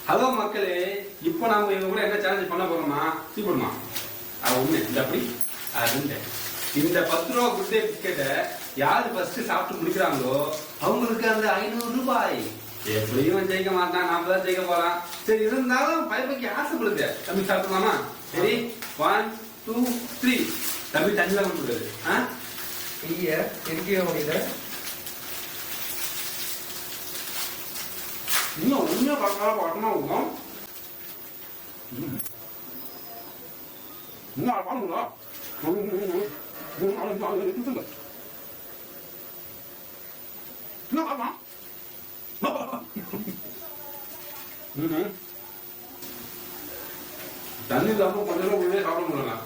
Hello மக்களே, இப்போ நாம இவங்க கூட என்ன சேலஞ்ச் பண்ண போறோமா? சீக்கிரமா அது ஒண்ணு இந்த அப்படி அது இந்த 10 ரூபா குட் டே பிஸ்கெட்டை யாரு ஃபர்ஸ்ட் சாப்பிட்டு முடிக்கிறாங்களோ அவங்களுக்கு அந்த 500 ரூபாய். எப்படியும் ஜெயிக்க மாட்டான், நாம தான் ஜெயிக்க போறான். சரி, இருந்தாலும் பைப்பைக்கு ஆசைப்படுது. தம்பி சாப்பிடலாமா? சரி, 1 2 3. தம்பி தண்ணில கொடுக்குறது இருக்கவே முடியல. இன்னும் உண்மையா பார்க்கணும் இருக்கும். இன்னும் பாருங்களா தண்ணி இல்லாம கொஞ்சம் உள்ளே சாப்பிட முடியல.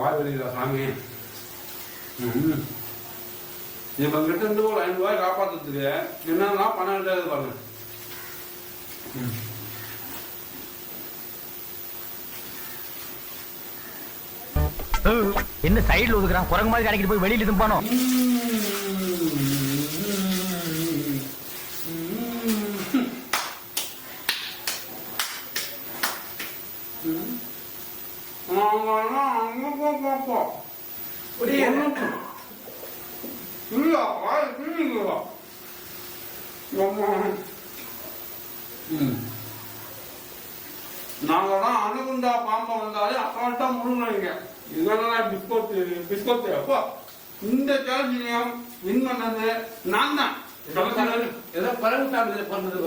வாய் வெளியில சாமி. இவங்க கிட்ட இருந்து ஒரு 5 ரூபாய் காப்பாத்துறதுக்கு என்னன்னா பணம் எடுத்து பாருங்க. என்ன சைடுல ஒதுக்குறான்? குரங்கு மாதிரி கடைக்கிட்டு போய் வெளியில தும்பானோ? நாங்கதான் அணுகுண்டா பாம்பா வந்தாலே அக்கால்ட்டா முழுங்க. இதெல்லாம் பிஸ்கோத் அப்போ இந்த சேலஞ்சிலையும் வின் பண்ணது நான் தான். ஏதோ பரவு சாப்பிடுறது பண்ணது